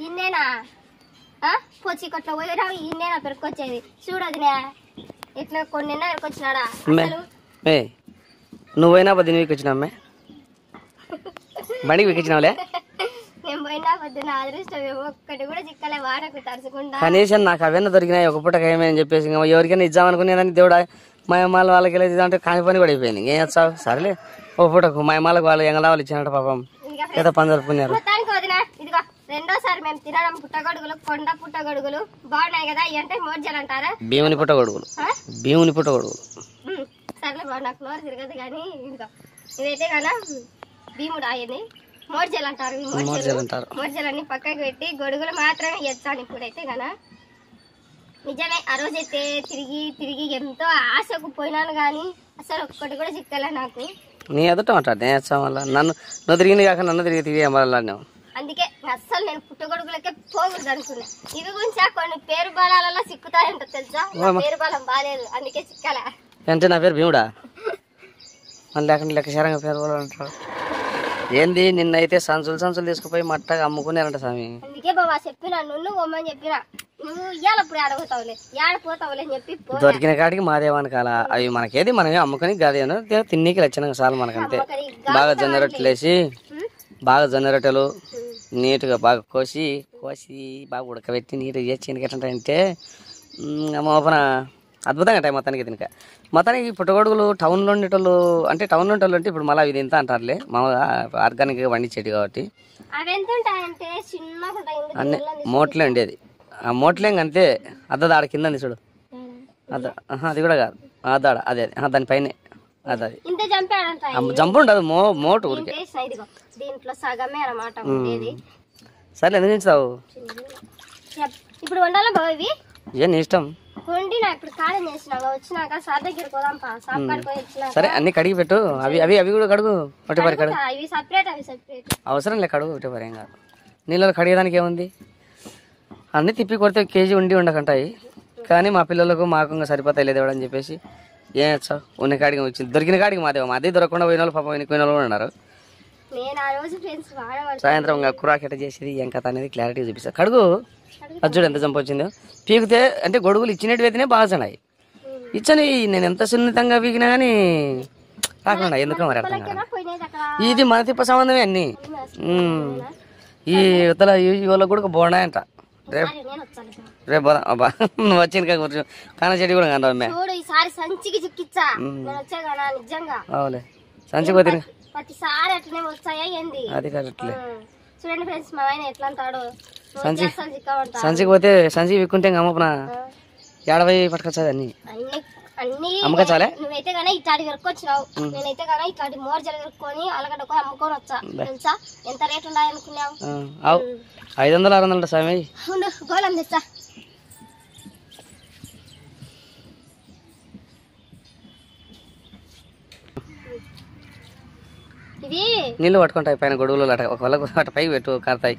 ఇన్నేనా పోచి కొట్ల పోయిరా ఇన్నేనా పెరుకొచ్చేది చూడదునే ఇట్లా కొన్ని పెరుకొచ్చినాడా నువ్వైనా పొద్దున వీకొచ్చినామ్మే బండికి వీకొచ్చినావులే నేను పోయినా పొద్దున అదృష్టం ఒక్కటి కూడా చిక్కలే వాడకు తరుచుకుంటా కనీసం నాకు అవన్నీ దొరికినాయి ఒక పూట ఏమని చెప్పేసి ఎవరికైనా ఇద్దామనుకునేదాన్ని దేవుడా మయమాల వాళ్ళకి వెళ్ళేది అంటే కాని పని కూడా అయిపోయింది ఏం చేస్తావు సరేలే ఒక పూటకు మయమాలకు వాళ్ళు ఎంగళ వాళ్ళు ఇచ్చినట్టు పాపం ఏదో పని జరుపుకున్నారు. మొత్తానికి వదినా ఇదిగో రెండోసారి మేము తినడం పుట్టగొడుగులు కొండ పుట్టగొడుగులు బాగున్నాయి కదా అంటే మోర్జలు అంటారా భీముని పుట్టగొడుగులు భీముని పుట్టగొడుగులు సర్లే బాగు నాకు నోరు తిరగదు కానీ ఇదిగో ఇదైతే కదా భీముడు అయ్యింది మోర్జలు అంటారు మోర్జలన్నీ పక్కకి పెట్టి గొడుగులు మాత్రమే ఇచ్చాను ఇప్పుడైతే కదా నిజమే ఆ రోజైతే తిరిగి తిరిగి ఎంతో ఆశకు పోయినాను కానీ అసలు ఒక్కటి కూడా చిక్కలే నాకు నీ ఎదుట మాట్లాడు వల్ల నన్ను నువ్వు తిరిగింది కాక నన్ను తిరిగి తిరిగి మళ్ళీ అందుకే అస్సలు నేను పుట్టగొడుగులకే పోకూడదు అనుకున్నా ఇవి గురించి కొన్ని పేరు బలాలలో సిక్కుతాయంట తెలుసా పేరు బలం బాలేదు అందుకే చిక్కల అంటే నా పేరు భీముడా మళ్ళీ లేకుండా లెక్కశారంగా పేరు బలం అంటారు ఏంది నిన్నైతే సంచులు తీసుకుపోయి మట్టగా అమ్ముకున్నారంట స్వామి అందుకే బాబా చెప్పినా నువ్వు ఒమ్మని చెప్పినా నువ్వు ఇయ్యాలప్పుడు ఆడబోతావులే ఆడపోతావులే అని చెప్పి దొరికిన కాడికి మాదేవాని కాల అవి మనకేది మనమే అమ్ముకొని కాదేమో తిన్నీకి వచ్చినాక చాలు మనకంతే బాగా జొన్న రొట్టెలు వేసి బాగా జొన్న రొట్టెలు నీట్గా బాగా కోసి బాగా ఉడకబెట్టి నీట్గా చేసి ఎట్లంటే మోపన అద్భుతంగా ఉంటాయి మొత్తానికి తినక మొత్తానికి పుట్టగొడుగులు టౌన్లో ఉండేటోళ్ళు అంటే టౌన్లో ఉండేటోళ్ళు అంటే ఇప్పుడు మళ్ళీ ఇది ఎంత అంటారులే మామూలుగా ఆర్గానిక్గా పండించేటి కాబట్టి అన్నీ మోట్లే ఉండేది ఆ మోట్లే అంతే అద్దది ఆడ కింద చూడు అది కూడా కాదు అదాడ అదే దానిపైన అది జంపు ఉండదు మోటు ఊరికే సరే ఎందుకు ఇస్తావు ఇప్పుడు వండాలా బాబు ఇవి ఏ నీ ఇష్టం సరే అన్ని కడిగి పెట్టు అవి అవి అవి కూడా కడుగు ఒకటి కడుగు అవసరం లే కడుగు ఒకటి ఏం కాదు నీళ్ళలో కడిగేదానికి ఏముంది అన్నీ తిప్పి కొడితే కేజీ ఉండకంటాయి కానీ మా పిల్లలకు మాకు ఇంకా సరిపోతాయి లేదు అని చెప్పేసి ఏం వచ్చావు ఉన్న కాడికి వచ్చింది దొరికిన కాడికి మాదే దొరకకుండా పోయిన వాళ్ళు పాప పోయిన వాళ్ళు కూడా ఉన్నారు సాయంత్రం కురాకెట చేసేది ఏం కథ అనేది క్లారిటీ చూపిస్తారు కడుగు అజ్జుడు ఎంత చంప వచ్చిందో పీకితే అంటే గొడుగులు ఇచ్చినట్టు అయితేనే బాగున్నాయి ఇచ్చని నేను ఎంత సున్నితంగా పీకినా కానీ రాకుండా ఎందుకో మరి అర్థం కాదు ఇది మన తిప్ప సంబంధమే అన్ని ఈ ఇతల వాళ్ళకి కూడా బాగున్నాయంట రేపు అబ్బా నువ్వు వచ్చిన కూర్చో కానా చెడి కూడా కంటావు అవులే సంచికి పోతే అది కరెక్ట్లే చూడండి ఫ్రెండ్స్ మా ఆయన ఎట్లా అంటాడు సంచికి పోతే సంచి విక్కుంటే అమ్మపన 50 పట్టుకొచ్చాది అన్ని అమ్మకొచ్చాలే నువ్వైతే కానీ ఇట్లాంటి వరకొచ్చినావు నేనైతే కానీ ఇట్లాంటి మోర్జలు వరుక్కొని అలగడ్డ అమ్ముకొని వచ్చా తెలుసా ఎంత రేట్ ఉన్నాయి అనుకున్నావు 500 600 స్వామి గోళం తెచ్చా ఇది నీళ్ళు పట్టుకుంటాయి పైన గొడుగులు ఒకవేళ అట పైకి పెట్టు కడతాయి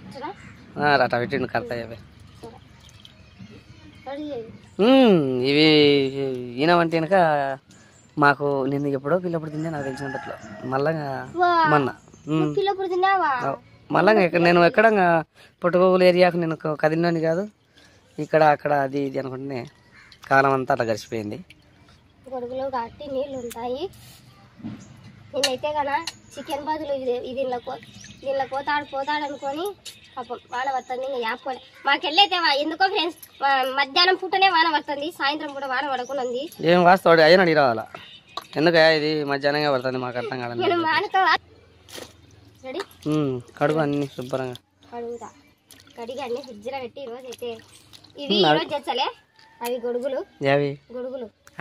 అట పెట్టి కడతాయి అవి ఇవి ఈయనవంటే కనుక మాకు నేను ఎప్పుడో పిల్లప్పుడు తిన్నా నాకు తెలిసినట్లు మళ్ళా మొన్న మళ్ళా నేను ఎక్కడ పుట్టగోగులు ఏరియాకు నేను కదిలినాను కాదు ఇక్కడ అక్కడ అది ఇది అనుకుంటే కాలం అంతా అట్లా గడిచిపోయింది గొడుగులో కట్టి నీళ్ళు ఉంటాయి నేనైతే కదా చికెన్ బదులు దీనిలో పోతాడు అనుకొని పాపం వాన పడుతుంది ఇంకా యాప్ మాకెళ్ళైతే ఎందుకో ఫ్రెండ్స్ మధ్యాహ్నం పూటనే వాన పడుతుంది సాయంత్రం కూడా వాన పడుకున్నది ఏం వాస్తాడు అయ్యా అడిగి రావాలా ఎందుకు ఇది మధ్యాహ్నంగా పడుతుంది మాకు అర్థం కాదు కడుగు అన్ని శుభ్రంగా కడుగుతా కడిగి అన్ని ఫ్రిడ్జ్ లో పెట్టి ఈరోజు అయితే ఇవి ఈరోజు తెచ్చలే అవి గొడుగులు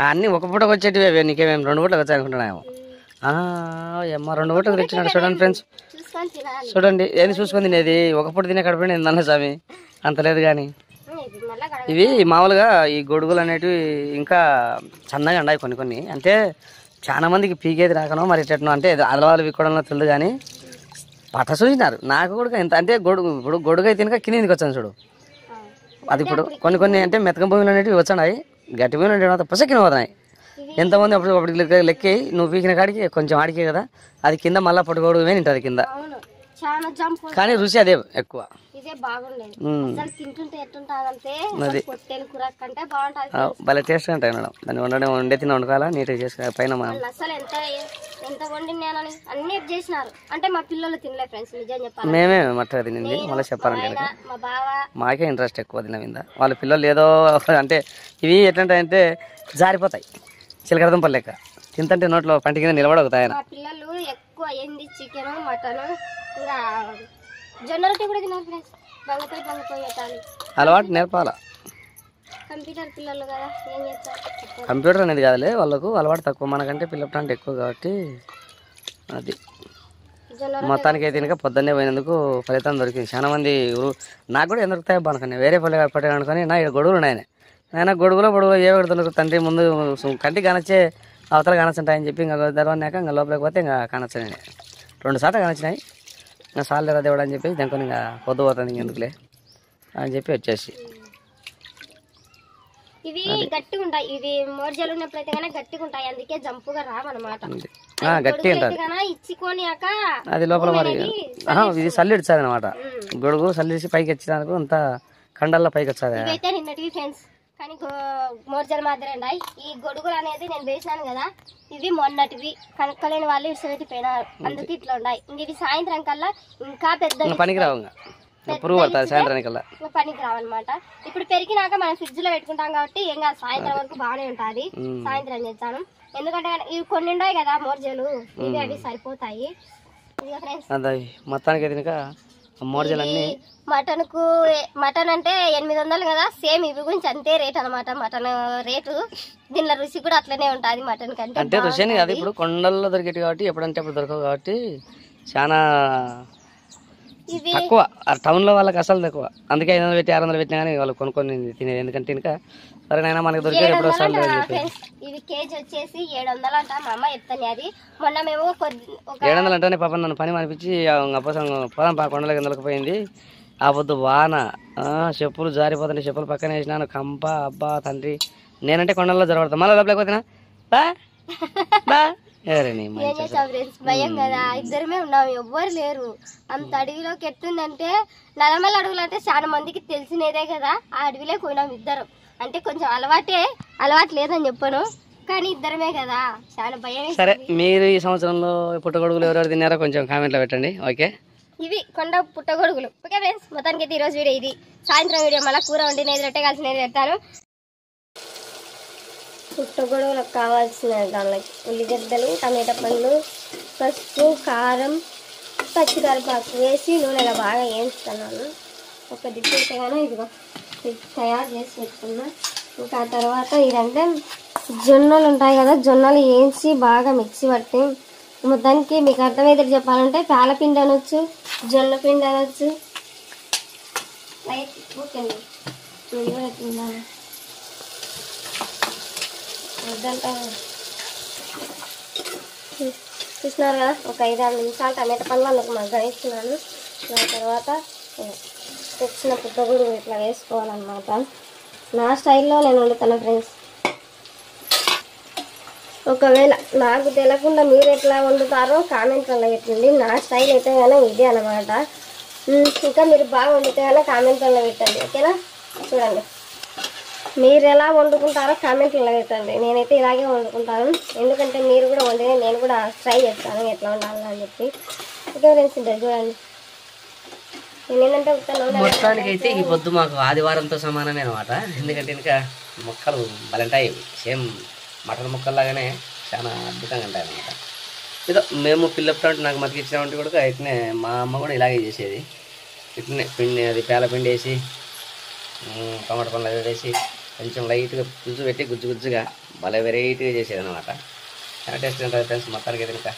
అన్ని ఒక పూటకు వచ్చేటివి నీకేమేమి 2 పూటలకు వచ్చాయి అనుకుంటున్నాము అమ్మ 2 పూటకు తెచ్చినాడు చూడండి ఫ్రెండ్స్ చూడండి ఏది చూసుకొని తినేది ఒక పూట తినే కడుపుండి ఏందన్న స్వామి అంత లేదు కానీ ఇవి మామూలుగా ఈ గొడుగులు అనేటివి ఇంకా సన్నగా ఉన్నాయి కొన్ని అంటే చాలా మందికి పీకేది రాకనో మరి ఎట్నో అంటే అలవాళ్ళు విక్కడంలో తెలియదు కానీ పట చూసినారు నాకు కూడా ఎంత అంటే ఇప్పుడు గొడుగు అయితే తినక కిందికి వచ్చాను చూడు అది ఇప్పుడు కొన్ని అంటే మెతకం భూములు అనేటివి వచ్చాయి గట్టి భూములు అంటే పుసకిన పోతున్నాయి ఎంతమంది అప్పుడు లెక్కి నువ్వు పీకిన కాడికి కొంచెం ఆడికే కదా అది కింద మళ్ళీ పట్టుకోవడమే తింటుంది కింద చాలా జంప్ కానీ రుచి అదే ఎక్కువ. ఇదే బాగుండేది అసలు తింటుంటే ఎట్టుంటాదంటే పొట్టేలు కూర కంటే బాగుంటది. భలే టేస్ట్ ఉంటాయి మేడం. దాన్ని వండే తిని వండుకోవాలా నీట్గా చేసి పైన అసలు ఎంత వండినానని అన్ని చేసినారు. అంటే మా పిల్లలు తినలే ఫ్రెండ్స్, నిజం చెప్పాలి. మేమే మట్టగా తినింది. మళ్ళీ చెప్పాలంటే మా బావ మాకే ఇంట్రెస్ట్ ఎక్కువ తిన మీద. వాళ్ళ పిల్లలు ఏదో అంటే ఇవి ఎట్లంటాయంటే జారిపోతాయి చిలకడ దుంపలు లెక్క, తింటే నోట్లో పంట కింద నిలబడవుతాయి. మా పిల్లలు ఎక్కువ ఏంది చికెన్ మటన్ ఇంకా జొన్న రొట్టె కూడా తిన్నారు ఫ్రెండ్స్. బంగపోయి పెట్టాలి, అలవాటు నేర్పాలా. కంప్యూటర్ పిల్లలు కదా ఏం చేస్తారు. కంప్యూటర్ అనేది కాదులే, వాళ్ళకు అలవాటు తక్కువ, మనకంటే పిల్లలు అంటే ఎక్కువ కాబట్టి అది. మొత్తానికి అయితే కనుక పొద్దున్నే పోయినందుకు ఫలితం దొరికింది. చాలా మంది నాకు కూడా ఎందుకు దొరుకుతాయి అనుకున్నాను, వేరే పల్లె అనుకుని నా గొడుగులు ఉన్నాయని. నేను గొడుగులో ఏ ఒకటి దొరుకుతుంది తండ్రి ముందు కంటికి కానొచ్చే అవతల కానొచ్చుంటాయని చెప్పి ఇంకా దర్వాన్నాక ఇంకా లోపలికి పోతే ఇంకా కానొచ్చాయి. 2 సార్లు కానొచ్చినాయి. ఇంకా సార్లు లేదా దేవుడు అని చెప్పి దానికి ఇంకా పొద్దు పోతుంది ఇంకెందుకులే అని చెప్పి వచ్చేసి. ఇవి గట్టిగా ఉంటాయి, ఇవి మోర్జలు ఉన్నప్పుడైతే కానీ గట్టిగా ఉంటాయి, అందుకే జంపుగా రావన్నమాట. గట్టి ఉంటుంది ఇచ్చుకోనియాక అది లోపల మరి. ఇది సల్లి ఇచ్చాది అనమాట. గొడుగు సల్లిసి పైకి వచ్చేదానికి అంత కండల్లో పైకి వచ్చాది. ఇవైతే నిన్నటివి ఫ్రెండ్స్, కానీ మోర్జలు మాత్రమే ఉన్నాయి. ఈ గొడుగులు అనేది నేను వేసినాను కదా, ఇవి మొన్నటివి కనుక్కలేని వాళ్ళు ఇష్టపెట్టి పోయినారు, అందుకే ఇట్లా ఉన్నాయి. ఇంక ఇవి సాయంత్రం కల్లా ఇంకా పెద్ద పనికి రావు, పురుగు పడుతుంది సాయంత్రానికల్లా, పనికి రావన్నమాట. ఇప్పుడు పెరిగినాక మనం ఫ్రిడ్జ్ లో పెట్టుకుంటాం కాబట్టి ఏం కాదు, సాయంత్రం వరకు బాగానే ఉంటది. సాయంత్రం చేస్తాను, ఎందుకంటే ఇవి కొన్ని ఉన్నాయి కదా మోర్జలు, ఇవి అవి సరిపోతాయి. మొత్తానికి అయితే మోర్జలన్నీ మటన్ అంటే 800 కదా, సేమ్ ఇవి గురించి అంతే రేట్ అనమాట. మటన్ రేటు దీనిలో రుచి కూడా అట్లనే ఉంటుంది మటన్ కంటే. అంటే రుచి అని కాదు, ఇప్పుడు కొండల్లో దొరికేది కాబట్టి ఎప్పుడంటే అప్పుడు దొరకవు కాబట్టి చాలా తక్కువ. టౌన్ లో వాళ్ళకి అసలు తక్కువ, అందుకే 500 పెట్టి 600 పెట్టినా కానీ వాళ్ళు కొనుక్కొని తినేది. ఎందుకంటే ఇంకా సరేనైనా మనకి దొరికేది ఎప్పుడు వస్తాను. ఇవి కేజీ వచ్చేసి 700 అంట, మా అమ్మ చెప్తాను. అది మొన్న మేము 700 అంటేనే పాప నన్ను పని అనిపించి పోదాం కొండల కిందలకు పోయింది. ఆ పొద్దు వాన, చెప్పులు జారిపోతుంటే చెప్పులు పక్కన వేసినాను, కంప అబ్బా తండ్రి. నేనంటే కొండల్లో జరగడతాను, మళ్ళీ లోపలికి ఏం చేసాం ఫ్రెండ్స్, భయం కదా, ఇద్దరమే ఉన్నాం, ఎవ్వరు లేరు. అంత అడవిలోకి ఎట్టుందంటే 40 అడుగులు అంటే చాలా మందికి తెలిసినదే కదా. ఆ అడవిలోకి పోయినాం ఇద్దరం. అంటే కొంచెం అలవాటు లేదని చెప్పను, కానీ ఇద్దరమే కదా, చాలా భయం. సరే, మీరు ఈ సంవత్సరంలో పుట్టగొడుగులు ఎవరెవరు తిన్నారో కొంచెం కామెంట్లో పెట్టండి. ఓకే, ఇవి కొండ పుట్టగొడుగులు. ఓకే ఫ్రెండ్స్, మొత్తానికి అయితే ఈరోజు వీడియో ఇది. సాయంత్రం వీడియో మళ్ళీ కూర వండినది రొట్టె కలిసినది పెడతాను. పుట్టగొడుగులకు కావాల్సిన దానిలోకి ఉల్లిగడ్డలు, టమాటా పండ్లు, పసుపు, కారం, పచ్చికరివేపాకు వేసి నూనెలో బాగా వేయించుతున్నాను. ఒక దిప్పేస్తే కానీ ఇదిగో తయారు చేసి పెట్టుకున్నా. ఇంకా తర్వాత ఇదంటే జొన్నలు ఉంటాయి కదా, జొన్నలు వేయించి బాగా మిక్సీ పట్టి మొత్తానికి మీకు అర్థమైతే చెప్పాలంటే పాలపిండి అనొచ్చు, జొన్న పిండి అనొచ్చు. చూసినారు కదా, ఒక 5-6 నిమిషాలు టమాటా పండ్లు అందుకు మగ్గనిస్తున్నాను. దాని తర్వాత తెచ్చిన పుట్టగొడుగు ఇట్లా వేసుకోవాలన్నమాట. నా స్టైల్లో నేను వండుతాను ఫ్రెండ్స్. ఒకవేళ నాకు తెలియకుండా మీరు ఎట్లా వండుతారో కామెంట్లలో పెట్టండి. నా స్టైల్ అయితే కానీ ఇదే అనమాట. ఇంకా మీరు బాగా వండితే కానీ కామెంట్లలో పెట్టండి. ఓకేనా, చూడండి మీరు ఎలా వండుకుంటారో కామెంట్లలో పెట్టండి. నేనైతే ఇలాగే వండుకుంటాను, ఎందుకంటే మీరు కూడా వండితే నేను కూడా ట్రై చేస్తాను ఎట్లా వండాలని అని చెప్పి. ఓకే ఫ్రెండ్స్, చూడండి నేనేంటంటే మొత్తానికి అయితే ఈ పొద్దు మాకు ఆదివారంతో సమానమే అనమాట. ఎందుకంటే ఇంకా మొక్కలు బలంటాయి, సేమ్ మటన్ ముక్కల్లాగానే చాలా అద్భుతంగా ఉంటాయి అనమాట. ఏదో మేము పిల్లప్పుడు అంటే నాకు మతికి ఇచ్చినటువంటి కూడా అయితే మా అమ్మ కూడా ఇలాగే చేసేది. ఇట్లనే పిండి, అది పేలపిండి వేసి టమాటా పండ్లు అవి వేసి కొంచెం లైట్గా గుజ్జు పెట్టి గుజ్జుగా భలే వెరైటీగా చేసేది అనమాట. చాలా టేస్ట్ ఉంటుంది ఫ్రెండ్స్. మొత్తానికి అయితే ఇంకా